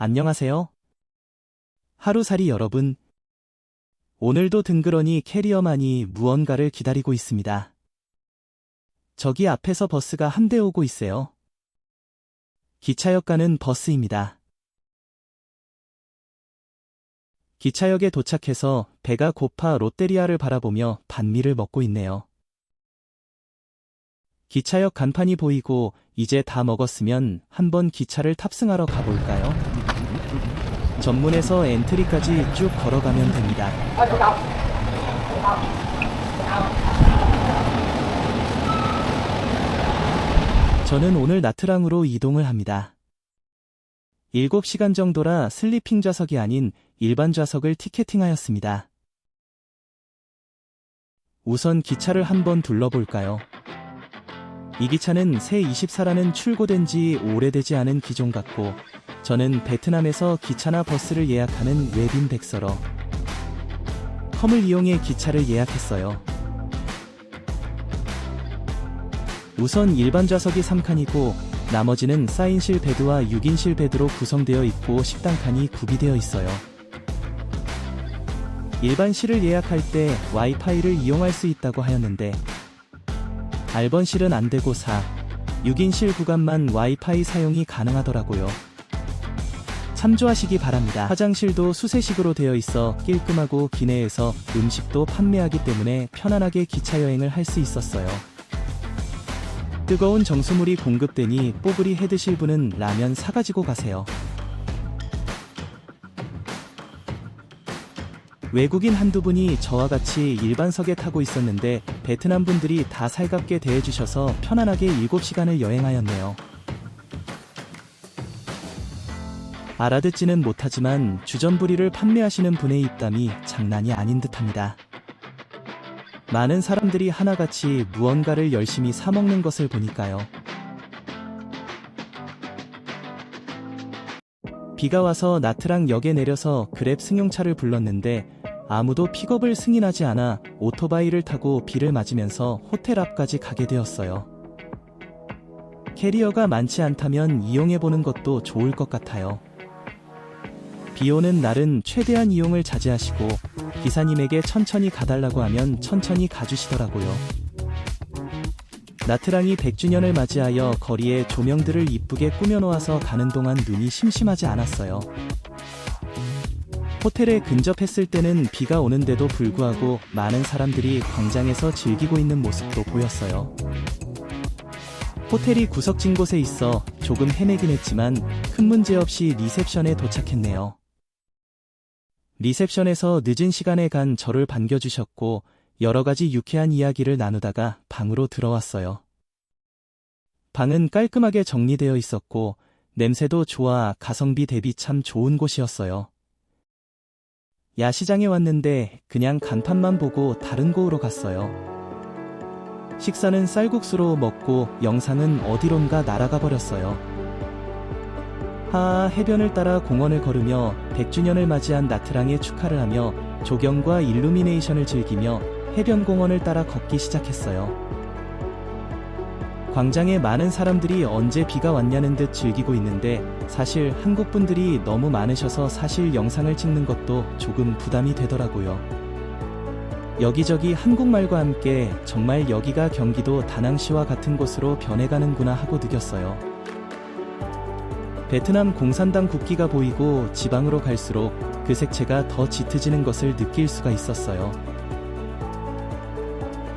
안녕하세요. 하루살이 여러분. 오늘도 든그러니 캐리어만이 무언가를 기다리고 있습니다. 저기 앞에서 버스가 한 대 오고 있어요. 기차역 가는 버스입니다. 기차역에 도착해서 배가 고파 롯데리아를 바라보며 반미를 먹고 있네요. 기차역 간판이 보이고 이제 다 먹었으면 한번 기차를 탑승하러 가볼까요? 전문에서 엔트리까지 쭉 걸어가면 됩니다. 저는 오늘 나트랑으로 이동을 합니다. 7시간 정도라 슬리핑 좌석이 아닌 일반 좌석을 티켓팅하였습니다. 우선 기차를 한번 둘러볼까요? 이 기차는 새 24라는 출고된 지 오래되지 않은 기종 같고 저는 베트남에서 기차나 버스를 예약하는 웹인 백서러 컴을 이용해 기차를 예약했어요. 우선 일반 좌석이 3칸이고 나머지는 4인실 베드와 6인실 베드로 구성되어 있고 식당칸이 구비되어 있어요. 일반실을 예약할 때 와이파이를 이용할 수 있다고 하였는데 알번실은 안되고 6인실 구간만 와이파이 사용이 가능하더라고요. 참조하시기 바랍니다. 화장실도 수세식으로 되어 있어 깔끔하고 기내에서 음식도 판매하기 때문에 편안하게 기차 여행을 할 수 있었어요. 뜨거운 정수물이 공급되니 뽀글이 해드실 분은 라면 사가지고 가세요. 외국인 한두 분이 저와 같이 일반석에 타고 있었는데 베트남 분들이 다 살갑게 대해주셔서 편안하게 7시간을 여행하였네요. 알아듣지는 못하지만 주전부리를 판매하시는 분의 입담이 장난이 아닌 듯합니다. 많은 사람들이 하나같이 무언가를 열심히 사먹는 것을 보니까요. 비가 와서 나트랑 역에 내려서 그랩 승용차를 불렀는데 아무도 픽업을 승인하지 않아 오토바이를 타고 비를 맞으면서 호텔 앞까지 가게 되었어요. 캐리어가 많지 않다면 이용해보는 것도 좋을 것 같아요. 비 오는 날은 최대한 이용을 자제하시고 기사님에게 천천히 가달라고 하면 천천히 가주시더라고요. 나트랑이 100주년을 맞이하여 거리에 조명들을 이쁘게 꾸며놓아서 가는 동안 눈이 심심하지 않았어요. 호텔에 근접했을 때는 비가 오는데도 불구하고 많은 사람들이 광장에서 즐기고 있는 모습도 보였어요. 호텔이 구석진 곳에 있어 조금 헤매긴 했지만 큰 문제 없이 리셉션에 도착했네요. 리셉션에서 늦은 시간에 간 저를 반겨주셨고 여러가지 유쾌한 이야기를 나누다가 방으로 들어왔어요. 방은 깔끔하게 정리되어 있었고 냄새도 좋아 가성비 대비 참 좋은 곳이었어요. 야시장에 왔는데 그냥 간판만 보고 다른 곳으로 갔어요. 식사는 쌀국수로 먹고 영상은 어디론가 날아가 버렸어요. 해변을 따라 공원을 걸으며 100주년을 맞이한 나트랑에 축하를 하며 조경과 일루미네이션을 즐기며 해변 공원을 따라 걷기 시작했어요. 광장에 많은 사람들이 언제 비가 왔냐는 듯 즐기고 있는데 사실 한국 분들이 너무 많으셔서 사실 영상을 찍는 것도 조금 부담이 되더라고요. 여기저기 한국말과 함께 정말 여기가 경기도 다낭시와 같은 곳으로 변해가는구나 하고 느꼈어요. 베트남 공산당 국기가 보이고 지방으로 갈수록 그 색채가 더 짙어지는 것을 느낄 수가 있었어요.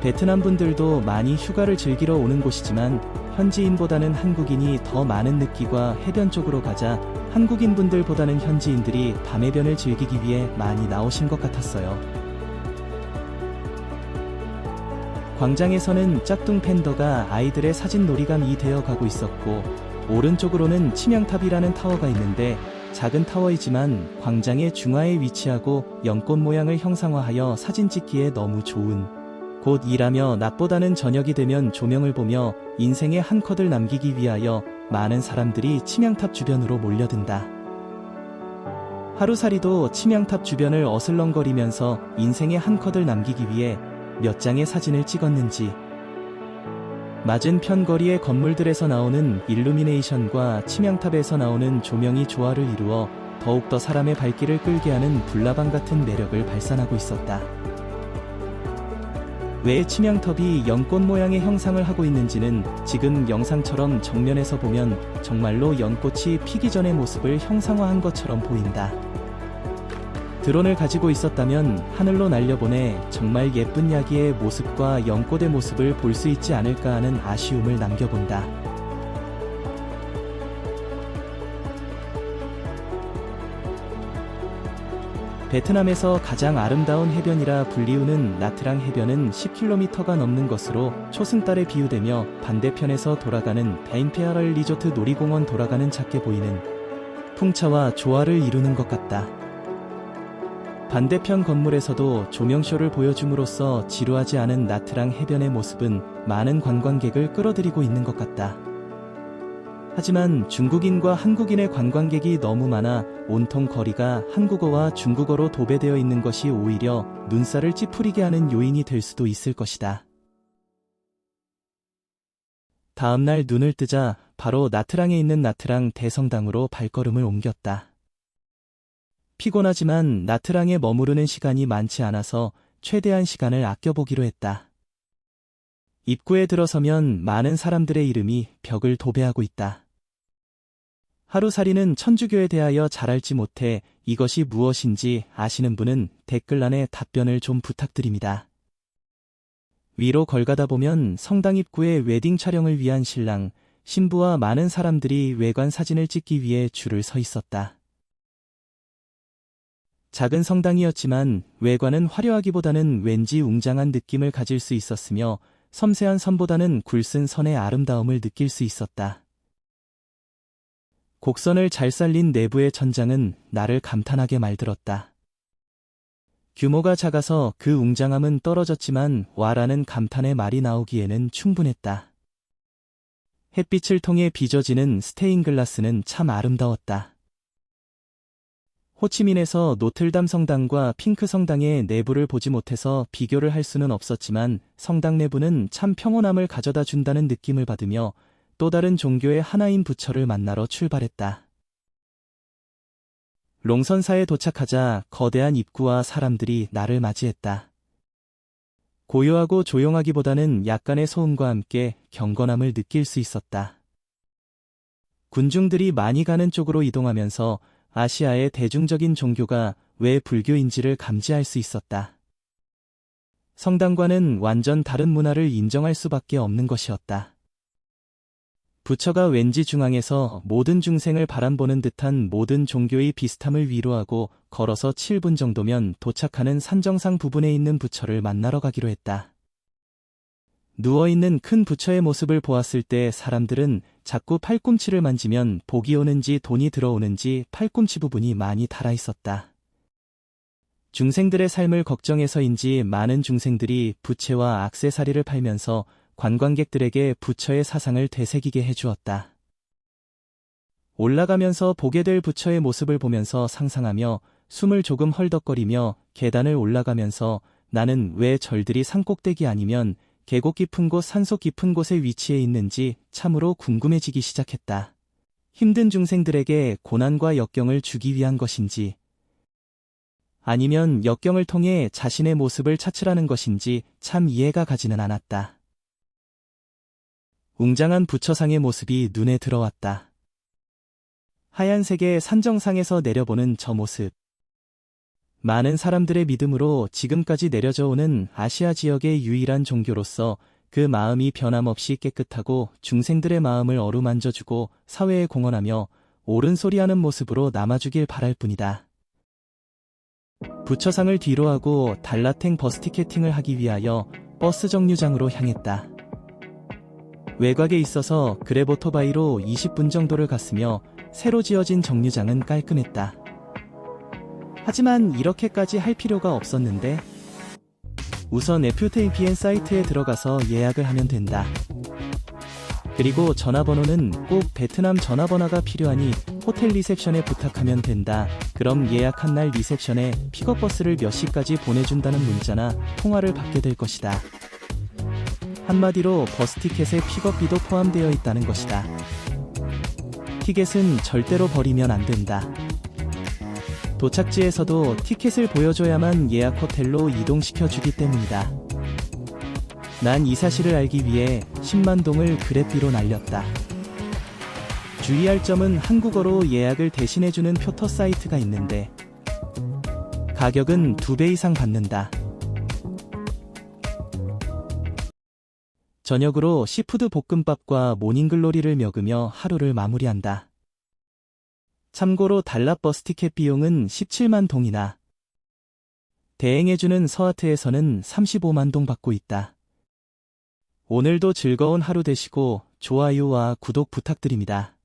베트남 분들도 많이 휴가를 즐기러 오는 곳이지만 현지인보다는 한국인이 더 많은 느끼과 해변 쪽으로 가자 한국인 분들보다는 현지인들이 밤해변을 즐기기 위해 많이 나오신 것 같았어요. 광장에서는 짝퉁 팬더가 아이들의 사진 놀이감이 되어 가고 있었고 오른쪽으로는 치명탑이라는 타워가 있는데 작은 타워이지만 광장의 중앙에 위치하고 연꽃 모양을 형상화하여 사진 찍기에 너무 좋은 곳이라며 낮보다는 저녁이 되면 조명을 보며 인생의 한 컷을 남기기 위하여 많은 사람들이 치명탑 주변으로 몰려든다. 하루살이도 치명탑 주변을 어슬렁거리면서 인생의 한 컷을 남기기 위해 몇 장의 사진을 찍었는지 맞은편 거리의 건물들에서 나오는 일루미네이션과 침향탑에서 나오는 조명이 조화를 이루어 더욱더 사람의 발길을 끌게 하는 불나방 같은 매력을 발산하고 있었다. 왜 침향탑이 연꽃 모양의 형상을 하고 있는지는 지금 영상처럼 정면에서 보면 정말로 연꽃이 피기 전의 모습을 형상화한 것처럼 보인다. 드론을 가지고 있었다면 하늘로 날려보내 정말 예쁜 야기의 모습과 연꽃의 모습을 볼 수 있지 않을까 하는 아쉬움을 남겨본다. 베트남에서 가장 아름다운 해변이라 불리우는 나트랑 해변은 10km가 넘는 것으로 초승달에 비유되며 반대편에서 돌아가는 베인페아럴 리조트 놀이공원 돌아가는 작게 보이는 풍차와 조화를 이루는 것 같다. 반대편 건물에서도 조명쇼를 보여줌으로써 지루하지 않은 나트랑 해변의 모습은 많은 관광객을 끌어들이고 있는 것 같다. 하지만 중국인과 한국인의 관광객이 너무 많아 온통 거리가 한국어와 중국어로 도배되어 있는 것이 오히려 눈살을 찌푸리게 하는 요인이 될 수도 있을 것이다. 다음날 눈을 뜨자 바로 나트랑에 있는 나트랑 대성당으로 발걸음을 옮겼다. 피곤하지만 나트랑에 머무르는 시간이 많지 않아서 최대한 시간을 아껴보기로 했다. 입구에 들어서면 많은 사람들의 이름이 벽을 도배하고 있다. 하루살이는 천주교에 대하여 잘 알지 못해 이것이 무엇인지 아시는 분은 댓글란에 답변을 좀 부탁드립니다. 위로 걸가다 보면 성당 입구에 웨딩 촬영을 위한 신랑, 신부와 많은 사람들이 외관 사진을 찍기 위해 줄을 서 있었다. 작은 성당이었지만 외관은 화려하기보다는 왠지 웅장한 느낌을 가질 수 있었으며 섬세한 선보다는 굴슨 선의 아름다움을 느낄 수 있었다. 곡선을 잘 살린 내부의 천장은 나를 감탄하게 말들었다. 규모가 작아서 그 웅장함은 떨어졌지만 와라는 감탄의 말이 나오기에는 충분했다. 햇빛을 통해 빚어지는 스테인글라스는 참 아름다웠다. 호치민에서 노틀담 성당과 핑크 성당의 내부를 보지 못해서 비교를 할 수는 없었지만 성당 내부는 참 평온함을 가져다 준다는 느낌을 받으며 또 다른 종교의 하나인 부처를 만나러 출발했다. 롱선사에 도착하자 거대한 입구와 사람들이 나를 맞이했다. 고요하고 조용하기보다는 약간의 소음과 함께 경건함을 느낄 수 있었다. 군중들이 많이 가는 쪽으로 이동하면서 아시아의 대중적인 종교가 왜 불교인지를 감지할 수 있었다. 성당과는 완전 다른 문화를 인정할 수밖에 없는 것이었다. 부처가 왠지 중앙에서 모든 중생을 바람보는 듯한 모든 종교의 비슷함을 위로하고 걸어서 7분 정도면 도착하는 산정상 부분에 있는 부처를 만나러 가기로 했다. 누워있는 큰 부처의 모습을 보았을 때 사람들은 자꾸 팔꿈치를 만지면 복이 오는지 돈이 들어오는지 팔꿈치 부분이 많이 달아있었다. 중생들의 삶을 걱정해서인지 많은 중생들이 부채와 액세서리를 팔면서 관광객들에게 부처의 사상을 되새기게 해주었다. 올라가면서 보게 될 부처의 모습을 보면서 상상하며 숨을 조금 헐떡거리며 계단을 올라가면서 나는 왜 절들이 산꼭대기 아니면 계곡 깊은 곳, 산속 깊은 곳에 위치해 있는지 참으로 궁금해지기 시작했다. 힘든 중생들에게 고난과 역경을 주기 위한 것인지 아니면 역경을 통해 자신의 모습을 차출하는 것인지 참 이해가 가지는 않았다. 웅장한 부처상의 모습이 눈에 들어왔다. 하얀색의 산정상에서 내려보는 저 모습. 많은 사람들의 믿음으로 지금까지 내려져 오는 아시아 지역의 유일한 종교로서 그 마음이 변함없이 깨끗하고 중생들의 마음을 어루만져주고 사회에 공헌하며 옳은 소리하는 모습으로 남아주길 바랄 뿐이다. 부처상을 뒤로하고 달라탱 버스 티켓팅을 하기 위하여 버스 정류장으로 향했다. 외곽에 있어서 그랩 오토바이로 20분 정도를 갔으며 새로 지어진 정류장은 깔끔했다. 하지만 이렇게까지 할 필요가 없었는데 우선 FTVN 사이트에 들어가서 예약을 하면 된다. 그리고 전화번호는 꼭 베트남 전화번호가 필요하니 호텔 리셉션에 부탁하면 된다. 그럼 예약한 날 리셉션에 픽업버스를 몇 시까지 보내준다는 문자나 통화를 받게 될 것이다. 한마디로 버스티켓에 픽업비도 포함되어 있다는 것이다. 티켓은 절대로 버리면 안 된다. 도착지에서도 티켓을 보여줘야만 예약 호텔로 이동시켜주기 때문이다. 난 이 사실을 알기 위해 10만 동을 그랩비로 날렸다. 주의할 점은 한국어로 예약을 대신해주는 표터 사이트가 있는데 가격은 2배 이상 받는다. 저녁으로 시푸드 볶음밥과 모닝글로리를 먹으며 하루를 마무리한다. 참고로 달랏 버스티켓 비용은 17만 동이나 대행해주는 서하트에서는 35만 동 받고 있다. 오늘도 즐거운 하루 되시고 좋아요와 구독 부탁드립니다.